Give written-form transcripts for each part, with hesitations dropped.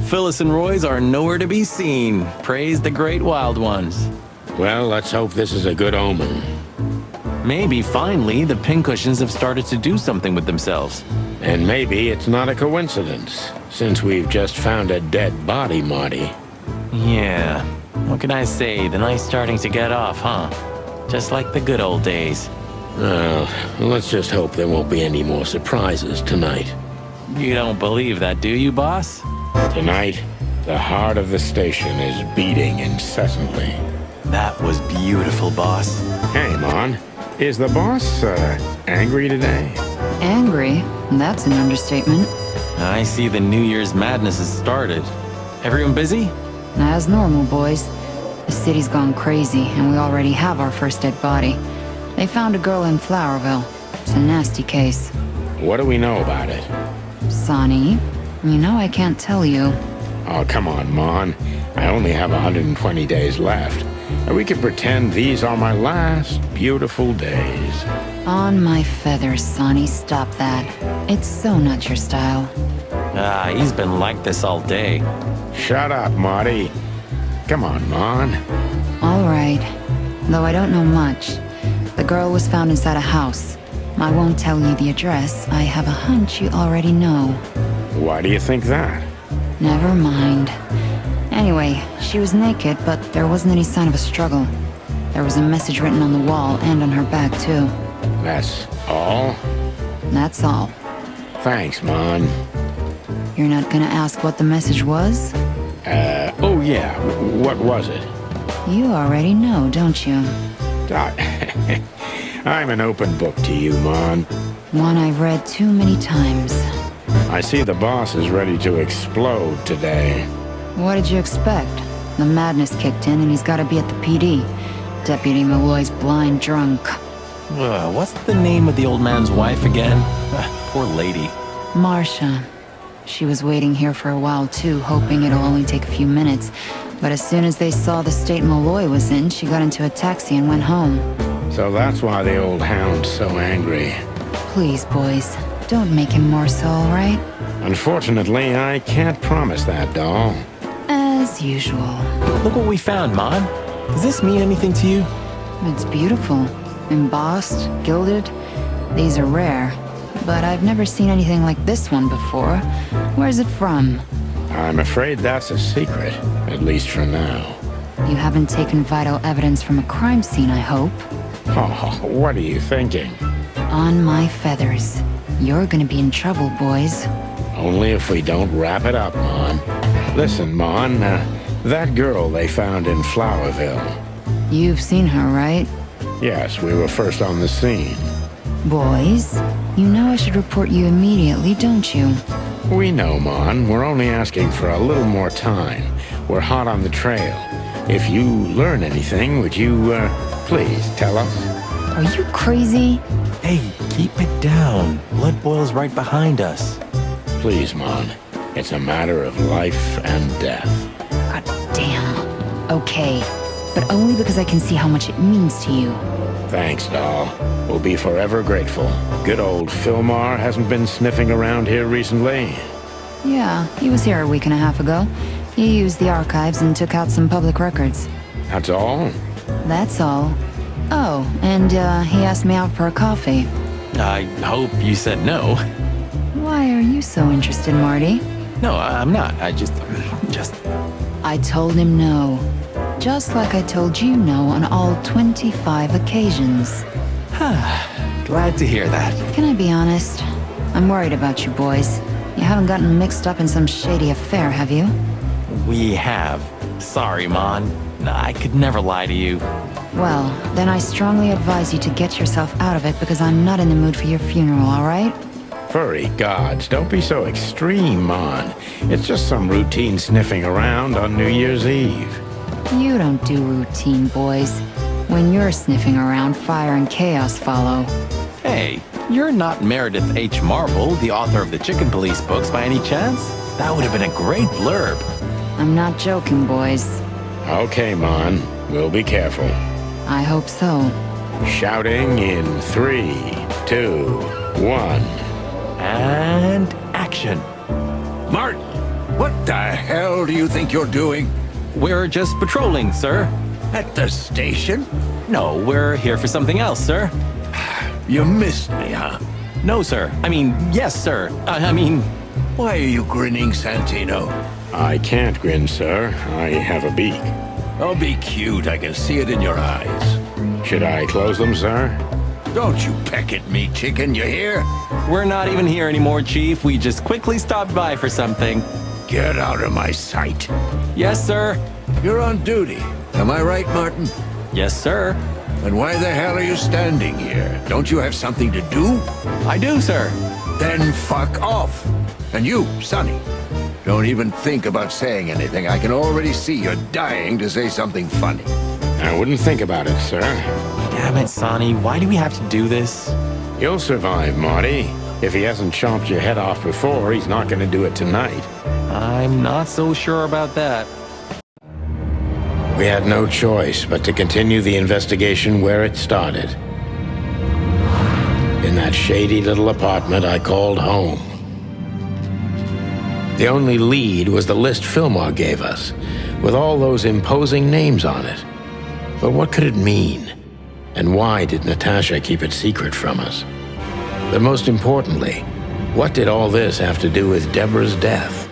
Phyllis and Roy's are nowhere to be seen. Praise the great wild ones. Well, let's hope this is a good omen. Maybe finally the pincushions have started to do something with themselves. And maybe it's not a coincidence, since we've just found a dead body, Marty. Yeah, what can I say? The night's starting to get off, huh? Just like the good old days. Well, let's just hope there won't be any more surprises tonight. You don't believe that, do you, boss? Tonight, the heart of the station is beating incessantly. That was beautiful, boss. Hey, Mon, is the boss, angry today? Angry? That's an understatement. I see the New Year's madness has started. Everyone busy? As normal, boys. The city's gone crazy, and we already have our first dead body. They found a girl in Flowerville. It's a nasty case. What do we know about it? Sonny, you know I can't tell you. Oh, come on, Mon. I only have 120 days left. And we can pretend these are my last beautiful days. On my feathers, Sonny, stop that. It's so not your style. He's been like this all day. Shut up, Marty. Come on, Mon. All right. Though I don't know much. The girl was found inside a house. I won't tell you the address. I have a hunch you already know. Why do you think that? Never mind. Anyway, she was naked, but there wasn't any sign of a struggle. There was a message written on the wall and on her back, too. That's all? That's all. Thanks, Mon. You're not gonna ask what the message was? Oh yeah, what was it? You already know, don't you? I'm an open book to you, Mon. One I've read too many times. I see the boss is ready to explode today. What did you expect? The madness kicked in and he's gotta be at the PD. Deputy Malloy's blind drunk. What's the name of the old man's wife again? Poor lady. Marcia. She was waiting here for a while too, hoping it'll only take a few minutes. But as soon as they saw the state Malloy was in, she got into a taxi and went home. So that's why the old hound's so angry. Please, boys, don't make him more so, all right? Unfortunately, I can't promise that, doll. As usual. Look what we found, Mon. Does this mean anything to you? It's beautiful. Embossed, gilded. These are rare. But I've never seen anything like this one before. Where's it from? I'm afraid that's a secret, at least for now. You haven't taken vital evidence from a crime scene, I hope. Oh, what are you thinking? On my feathers. You're gonna be in trouble, boys. Only if we don't wrap it up, Mon. Listen, Mon, that girl they found in Flowerville. You've seen her, right? Yes, we were first on the scene. Boys, you know I should report you immediately, don't you? We know, Mon. We're only asking for a little more time. We're hot on the trail. If you learn anything, would you, please tell us? Are you crazy? Hey, keep it down. Blood boils right behind us. Please, Mon. It's a matter of life and death. God damn. Okay, but only because I can see how much it means to you. Thanks, doll. We'll be forever grateful. Good old Philmar hasn't been sniffing around here recently. Yeah, he was here a week and a half ago. He used the archives and took out some public records. That's all? That's all. Oh, and he asked me out for a coffee. I hope you said no. Why are you so interested, Marty? No, I'm not. I just... I told him no. Just like I told you no on all 25 occasions. Glad to hear that. Can I be honest? I'm worried about you boys. You haven't gotten mixed up in some shady affair, have you? We have. Sorry, Mon. I could never lie to you. Well, then I strongly advise you to get yourself out of it because I'm not in the mood for your funeral, all right? Furry gods, don't be so extreme, Mon. It's just some routine sniffing around on New Year's Eve. You don't do routine, boys. When you're sniffing around, fire and chaos follow. Hey, you're not Meredith H. Marble, the author of the Chicken Police books, by any chance? That would have been a great blurb. I'm not joking, boys. Okay, Mon. We'll be careful. I hope so. Shouting in 3, 2, 1. And action. Mart! What the hell do you think you're doing? We're just patrolling, sir. At the station? No, we're here for something else, sir. You missed me, huh? No, sir. I mean, yes, sir. I mean... Why are you grinning, Santino? I can't grin, sir. I have a beak. Oh, be cute. I can see it in your eyes. Should I close them, sir? Don't you peck at me, chicken, you hear? We're not even here anymore, Chief. We just quickly stopped by for something. Get out of my sight. Yes, sir. You're on duty. Am I right, Martin? Yes, sir. And why the hell are you standing here? Don't you have something to do? I do, sir. Then fuck off. And you, Sonny, don't even think about saying anything. I can already see you're dying to say something funny. I wouldn't think about it, sir. Damn it, Sonny. Why do we have to do this? You'll survive, Marty. If he hasn't chomped your head off before, he's not going to do it tonight. I'm not so sure about that. We had no choice but to continue the investigation where it started. In that shady little apartment I called home. The only lead was the list Fillmore gave us, with all those imposing names on it. But what could it mean? And why did Natasha keep it secret from us? But most importantly, what did all this have to do with Deborah's death?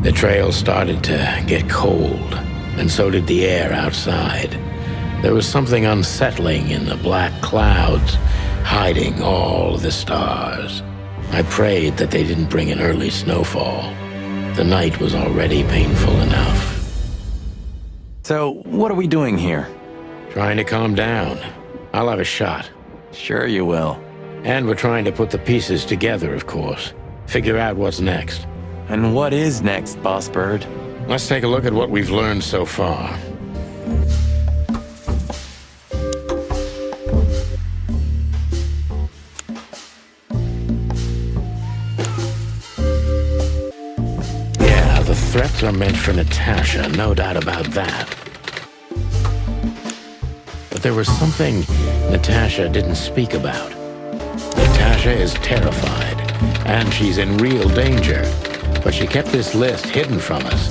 The trail started to get cold, and so did the air outside. There was something unsettling in the black clouds, hiding all the stars. I prayed that they didn't bring an early snowfall. The night was already painful enough. So, what are we doing here? Trying to calm down. I'll have a shot. Sure you will. And we're trying to put the pieces together, of course. Figure out what's next. And what is next, Boss Bird? Let's take a look at what we've learned so far. Yeah, the threats are meant for Natasha, no doubt about that. But there was something Natasha didn't speak about. Natasha is terrified, and she's in real danger. But she kept this list hidden from us.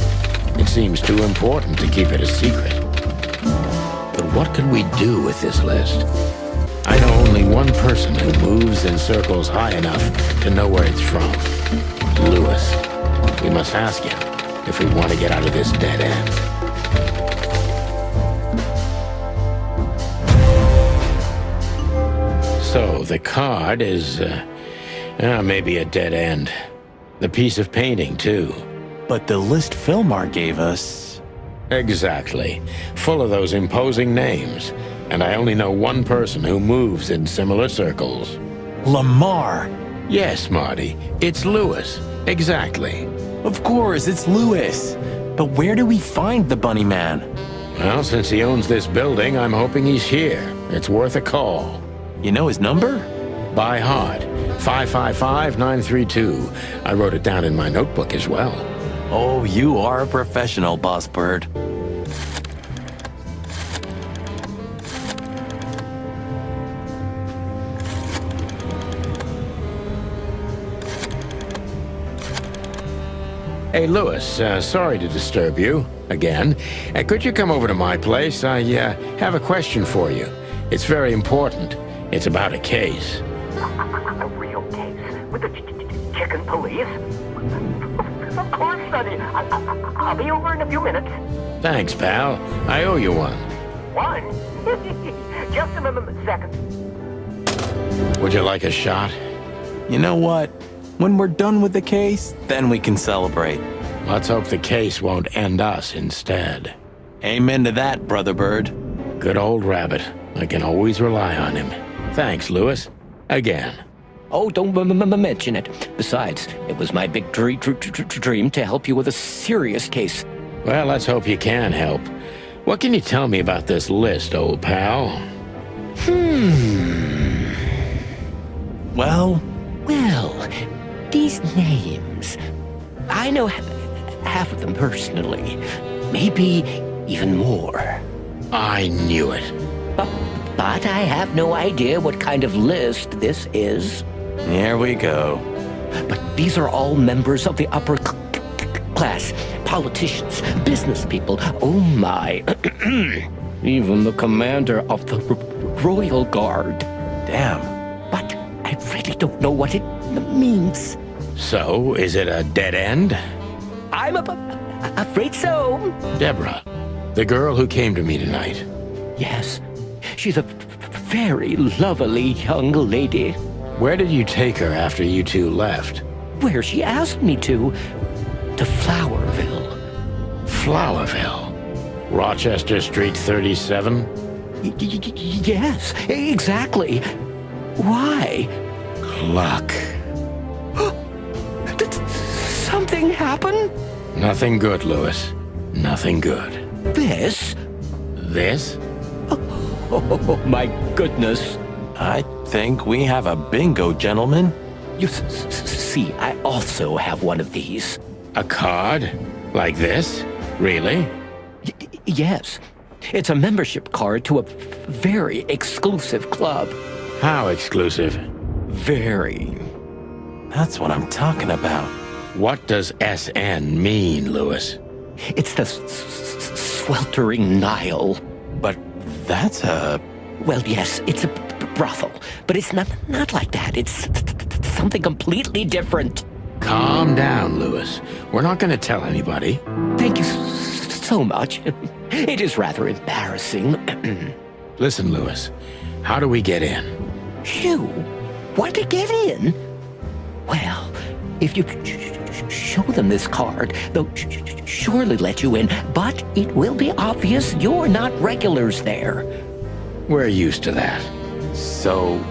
It seems too important to keep it a secret. But what could we do with this list? I know only one person who moves in circles high enough to know where it's from. Lewis. We must ask him if we want to get out of this dead end. So, the card is, maybe a dead end. The piece of painting, too. But the list Fillmore gave us... Exactly. Full of those imposing names. And I only know one person who moves in similar circles. Lamar! Yes, Marty. It's Lewis. Exactly. Of course, it's Lewis. But where do we find the Bunny Man? Well, since he owns this building, I'm hoping he's here. It's worth a call. You know his number? By heart. 555-932. I wrote it down in my notebook as well. Oh, you are a professional, Boss Bird. Hey, Lewis, sorry to disturb you. Again. Could you come over to my place? I have a question for you. It's very important. It's about a case. A real case? With the chicken police? Of course, Sonny. I'll be over in a few minutes. Thanks, pal. I owe you one. One? Just a second. Would you like a shot? You know what? When we're done with the case, then we can celebrate. Let's hope the case won't end us instead. Amen to that, Brother Bird. Good old rabbit. I can always rely on him. Thanks, Lewis. Again. Oh, don't mention it. Besides, it was my big dream to help you with a serious case. Well, let's hope you can help. What can you tell me about this list, old pal? Well, These names. I know half of them personally. Maybe even more. I knew it. But I have no idea what kind of list this is. here we go. But these are all members of the upper class, politicians, business people. Oh my. Even the commander of the Royal Guard. Damn. But I really don't know what it means. So, is it a dead end? I'm afraid so. Deborah, the girl who came to me tonight. Yes, she's a very lovely young lady. Where did you take her after you two left? Where she asked me to Flowerville. Flowerville? Rochester Street 37? Yes, exactly. Why? Luck. Did something happen? Nothing good, Lewis. Nothing good. This? This? Oh, my goodness. I think we have a bingo, gentlemen. You see, I also have one of these. A card? Like this? Really? Yes. It's a membership card to a very exclusive club. How exclusive? Very. That's what I'm talking about. What does SN mean, Lewis? It's the sweltering Nile. But that's a... Well, yes, it's a brothel, but it's not like that. It's something completely different. Calm down, Lewis. We're not going to tell anybody. Thank you so much. It is rather embarrassing. Listen, Lewis, how do we get in? You want to get in? Well, if you show them this card, they'll surely let you in, but it will be obvious you're not regulars there. We're used to that. So,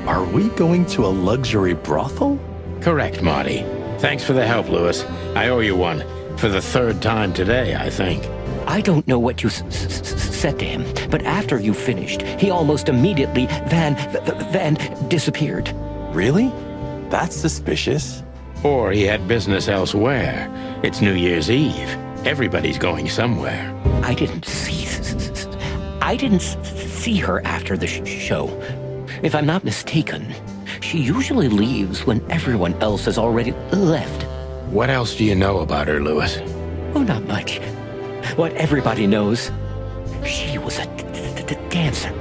are we going to a luxury brothel? Correct, Marty. Thanks for the help, Lewis. I owe you one. For the third time today, I think. I don't know what you said to him, but after you finished, he almost immediately disappeared. Really? That's suspicious. Or he had business elsewhere. It's New Year's Eve. Everybody's going somewhere. I didn't see her after the show. If I'm not mistaken, she usually leaves when everyone else has already left. What else do you know about her, Lewis? Oh, not much. What everybody knows. She was a dancer,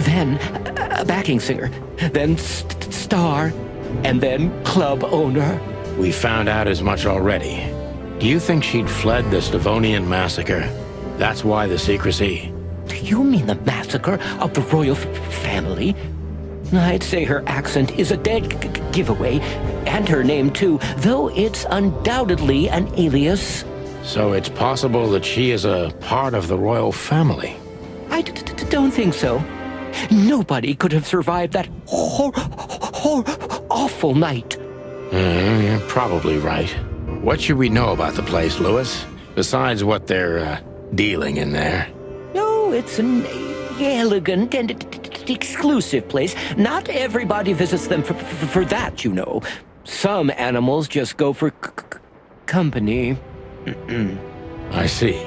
then a backing singer, then star, and then club owner. We found out as much already. Do you think she'd fled the Stavonian massacre? That's why the secrecy. Do you mean the massacre of the royal family? I'd say her accent is a dead giveaway, and her name too, though it's undoubtedly an alias. So it's possible that she is a part of the royal family. I don't think so. Nobody could have survived that awful night. You're probably right. What should we know about the place, Lewis? Besides what they're dealing in there. No, it's an elegant and exclusive place. Not everybody visits them for that, you know. Some animals just go for company. I see.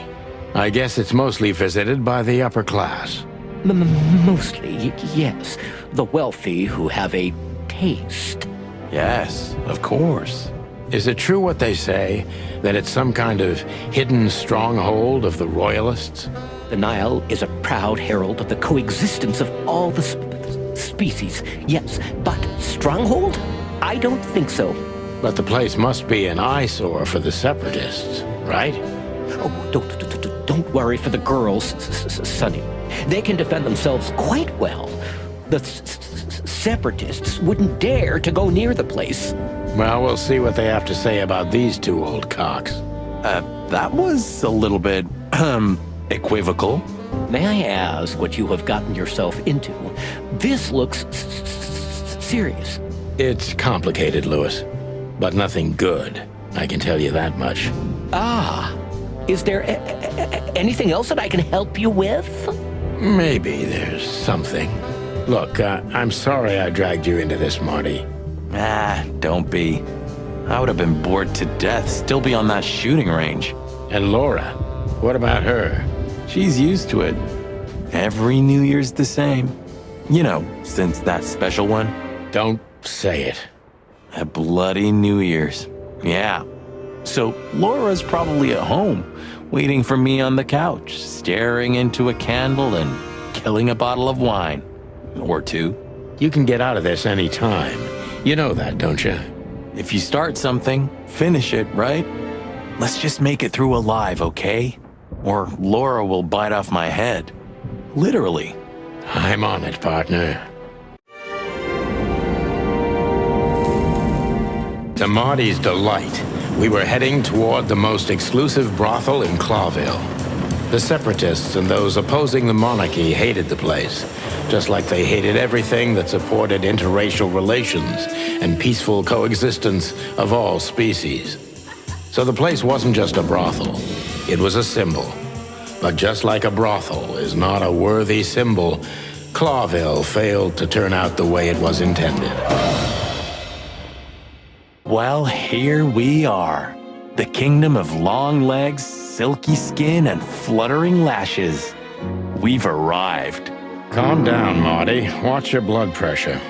I guess it's mostly visited by the upper class. Mostly, yes. The wealthy who have a taste. Yes, of course. Is it true what they say, that it's some kind of hidden stronghold of the royalists? The Nile is a proud herald of the coexistence of all the species, yes, but stronghold? I don't think so. But the place must be an eyesore for the separatists, right? Oh, don't worry for the girls, Sonny. They can defend themselves quite well. The separatists wouldn't dare to go near the place. Well, we'll see what they have to say about these two old cocks. That was a little bit, equivocal. May I ask what you have gotten yourself into? This looks serious. It's complicated, Lewis, but nothing good. I can tell you that much. Ah, is there anything else that I can help you with? Maybe there's something. Look, I'm sorry I dragged you into this, Marty. Don't be. I would have been bored to death, still be on that shooting range. And Laura, what about her? She's used to it. Every New Year's the same. You know, since that special one. Don't say it. A bloody New Year's. Yeah. So Laura's probably at home, waiting for me on the couch, staring into a candle and killing a bottle of wine. Or two. You can get out of this any time. You know that, don't you? If you start something, finish it, right? Let's just make it through alive, okay? Or Laura will bite off my head. Literally. I'm on it, partner. To Marty's delight, we were heading toward the most exclusive brothel in Clawville. The separatists and those opposing the monarchy hated the place, just like they hated everything that supported interracial relations and peaceful coexistence of all species. So the place wasn't just a brothel, it was a symbol. But just like a brothel is not a worthy symbol, Clawville failed to turn out the way it was intended. Well, here we are. The kingdom of long legs, silky skin, and fluttering lashes. We've arrived. Calm down, Marty. Watch your blood pressure.